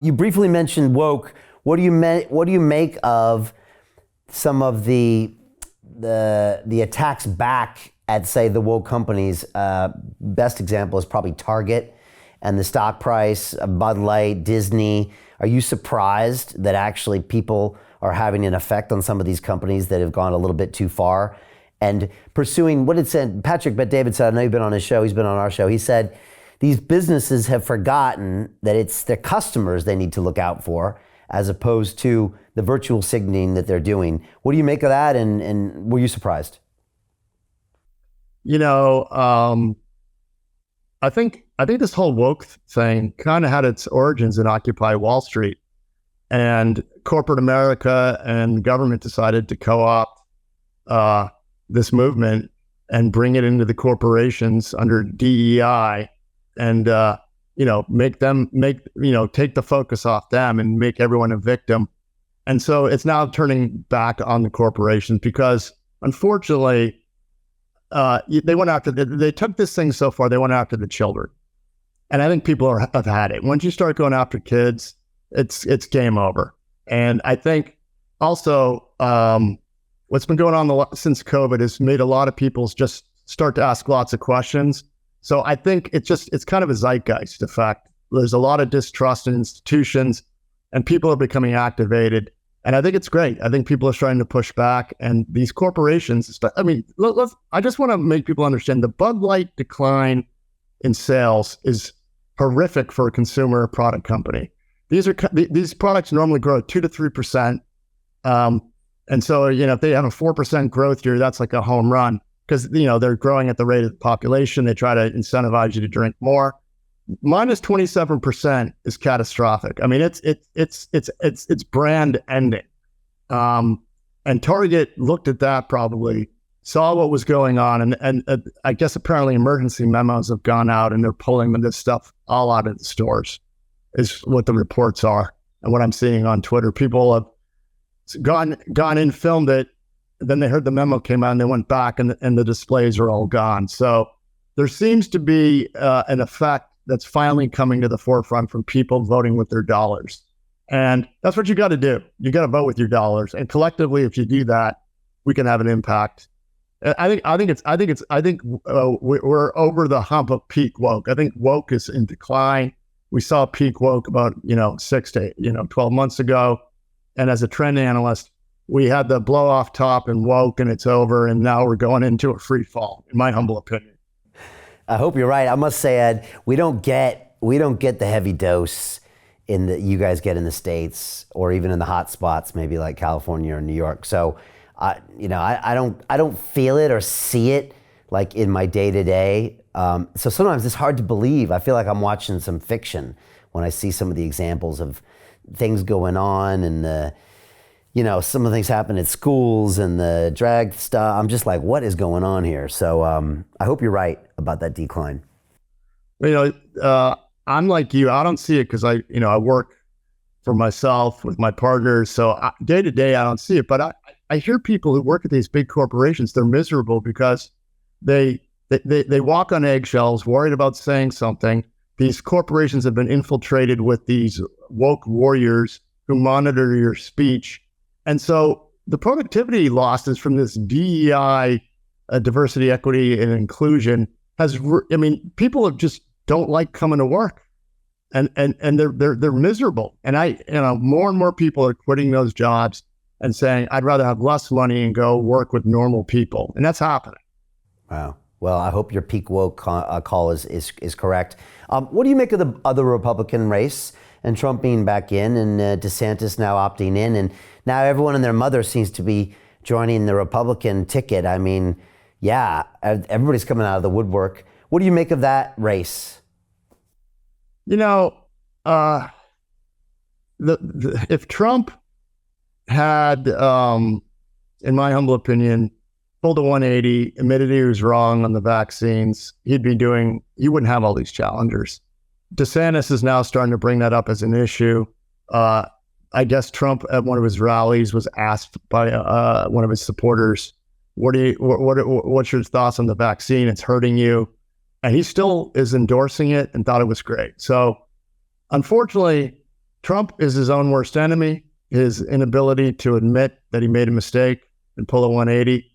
You briefly mentioned woke. What do you make of some of the attacks back at, say, the woke companies? Best example is probably Target and the stock price, Bud Light, Disney. Are you surprised that actually people are having an effect on some of these companies that have gone a little bit too far and pursuing what it said? Patrick Bet-David said, I know you've been on his show, he's been on our show. He said, these businesses have forgotten that it's their customers they need to look out for, as opposed to the virtual signaling that they're doing. What do you make of that? And were you surprised? You know, I think this whole woke thing kind of had its origins in Occupy Wall Street, and corporate America and government decided to co-opt this movement and bring it into the corporations under DEI, and take the focus off them and make everyone a victim. And so it's now turning back on the corporations because, unfortunately, they took this thing so far, they went after the children. And I think people have had it. Once you start going after kids, it's game over. And I think also what's been going on since COVID has made a lot of people just start to ask lots of questions. So I think it's kind of a zeitgeist effect. There's a lot of distrust in institutions and people are becoming activated. And I think it's great. I think people are starting to push back, and these corporations, I just want to make people understand the Bud Light decline in sales is horrific for a consumer product company. These products normally grow 2 to 3%. And so, if they have a 4% growth year, that's like a home run because, they're growing at the rate of the population. They try to incentivize you to drink more. Minus 27% is catastrophic. I mean, it's brand ending. And Target looked at that, probably saw what was going on, and I guess apparently emergency memos have gone out and they're pulling this stuff all out of the stores, is what the reports are. And what I'm seeing on Twitter, people have gone in, filmed it, then they heard the memo came out and they went back and the displays are all gone. So there seems to be an effect that's finally coming to the forefront from people voting with their dollars. And that's what you got to do. You got to vote with your dollars. And collectively, if you do that, we can have an impact. I think we're over the hump of peak woke. I think woke is in decline. We saw peak woke about 6 to 12 months ago. And as a trend analyst, we had the blow off top and woke, and it's over. And now we're going into a free fall, in my humble opinion. I hope you're right. I must say, Ed, we don't get the heavy dose you guys get in the States, or even in the hot spots, maybe like California or New York. So, I don't feel it or see it like in my day to day. So sometimes it's hard to believe. I feel like I'm watching some fiction when I see some of the examples of things going on, and some of the things happen at schools and the drag stuff. I'm just like, what is going on here? So I hope you're right about that decline. I'm like you. I don't see it because I work for myself with my partners. So day to day, I don't see it. But I hear people who work at these big corporations, they're miserable because they walk on eggshells, worried about saying something. These corporations have been infiltrated with these woke warriors who monitor your speech. And so the productivity losses from this DEI, diversity, equity, and inclusion people have just don't like coming to work, and they're miserable. And more and more people are quitting those jobs and saying, I'd rather have less money and go work with normal people. And that's happening. Wow. Well, I hope your peak woke call is correct. What do you make of the other Republican race and Trump being back in and DeSantis now opting in, and now everyone and their mother seems to be joining the Republican ticket? I mean, yeah, everybody's coming out of the woodwork. What do you make of that race? If Trump had, in my humble opinion, pulled a 180, admitted he was wrong on the vaccines, he wouldn't have all these challengers. DeSantis is now starting to bring that up as an issue. I guess Trump at one of his rallies was asked by one of his supporters, what's your thoughts on the vaccine? It's hurting you. And he still is endorsing it and thought it was great. So unfortunately, Trump is his own worst enemy. His inability to admit that he made a mistake and pull a 180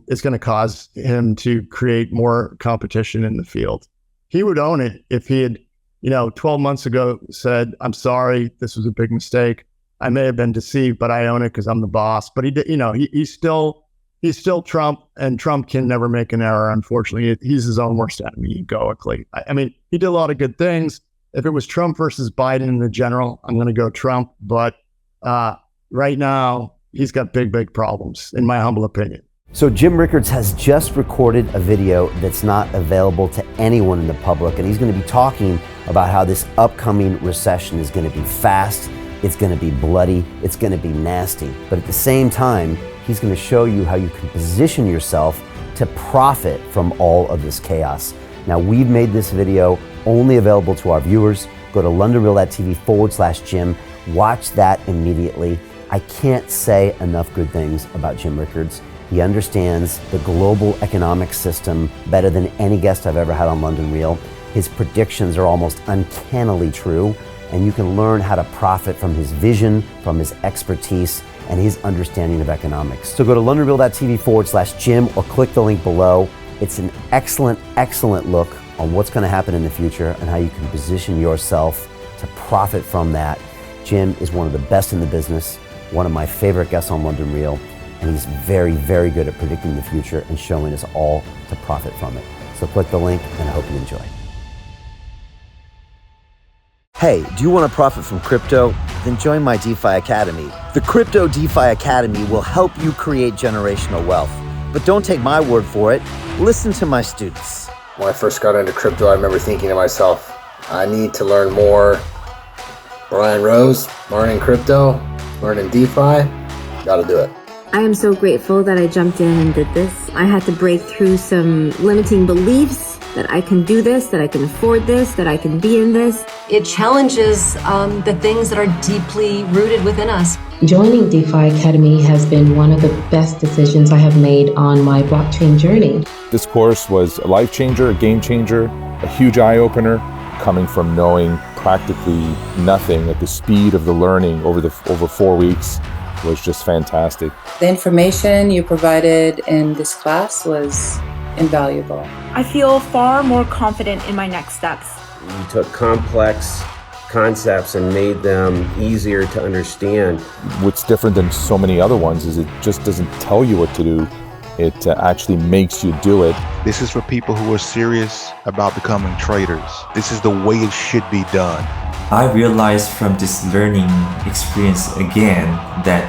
is going to cause him to create more competition in the field. He would own it if he had, 12 months ago said, "I'm sorry, this was a big mistake. I may have been deceived, but I own it because I'm the boss." But he did, he's still Trump, and Trump can never make an error. Unfortunately, he's his own worst enemy egoically. I mean, he did a lot of good things. If it was Trump versus Biden in the general, I'm going to go Trump. But right now, he's got big problems, in my humble opinion. So Jim Rickards has just recorded a video that's not available to anyone in the public, and he's going to be talking about how this upcoming recession is going to be fast, it's going to be bloody, it's going to be nasty. But at the same time, he's going to show you how you can position yourself to profit from all of this chaos. Now, we've made this video only available to our viewers. Go to londonreal.tv/Jim. Watch that immediately. I can't say enough good things about Jim Rickards. He understands the global economic system better than any guest I've ever had on London Real. His predictions are almost uncannily true, and you can learn how to profit from his vision, from his expertise, and his understanding of economics. So go to londonreal.tv/Jim or click the link below. It's an excellent look on what's going to happen in the future and how you can position yourself to profit from that. Jim is one of the best in the business, one of my favorite guests on London Real, and he's very good at predicting the future and showing us all to profit from it. So click the link, and I hope you enjoy. Hey, do you want to profit from crypto? Then join my DeFi Academy. The Crypto DeFi Academy will help you create generational wealth. But don't take my word for it. Listen to my students. When I first got into crypto, I remember thinking to myself, I need to learn more. Brian Rose, learning crypto, learning DeFi, gotta do it. I am so grateful that I jumped in and did this. I had to break through some limiting beliefs that I can do this, that I can afford this, that I can be in this. It challenges the things that are deeply rooted within us. Joining DeFi Academy has been one of the best decisions I have made on my blockchain journey. This course was a life changer, a game changer, a huge eye-opener, coming from knowing practically nothing at the speed of the learning over 4 weeks was just fantastic. The information you provided in this class was invaluable. I feel far more confident in my next steps. You took complex concepts and made them easier to understand. What's different than so many other ones is it just doesn't tell you what to do. It actually makes you do it. This is for people who are serious about becoming traders. This is the way it should be done. I realized from this learning experience again that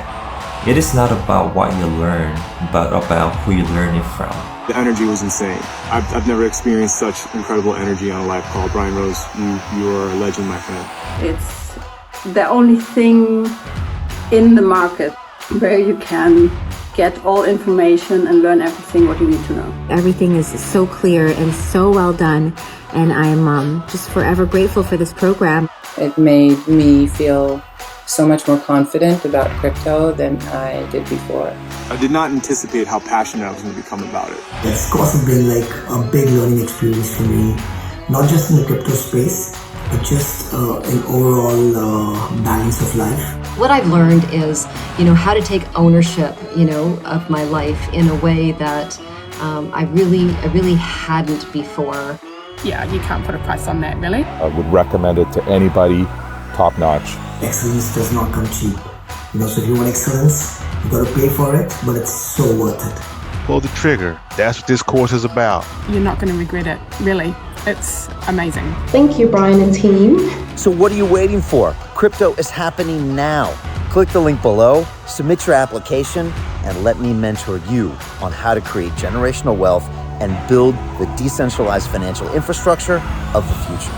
it is not about what you learn, but about who you learn it from. The energy was insane. I've never experienced such incredible energy on a live call. Brian Rose, you are a legend, my friend. It's the only thing in the market where you can get all information and learn everything what you need to know. Everything is so clear and so well done, and I'm just forever grateful for this program. It made me feel so much more confident about crypto than I did before. I did not anticipate how passionate I was going to become about it. It's of course been like a big learning experience for me, not just in the crypto space, but just in overall balance of life. What I've learned is, how to take ownership, of my life in a way that I really hadn't before. Yeah, you can't put a price on that, really. I would recommend it to anybody, top notch. Excellence does not come cheap. So if you want excellence, you got to pay for it, but it's so worth it. Pull the trigger. That's what this course is about. You're not going to regret it, really. It's amazing. Thank you, Brian and team. So what are you waiting for? Crypto is happening now. Click the link below, submit your application, and let me mentor you on how to create generational wealth and build the decentralized financial infrastructure of the future.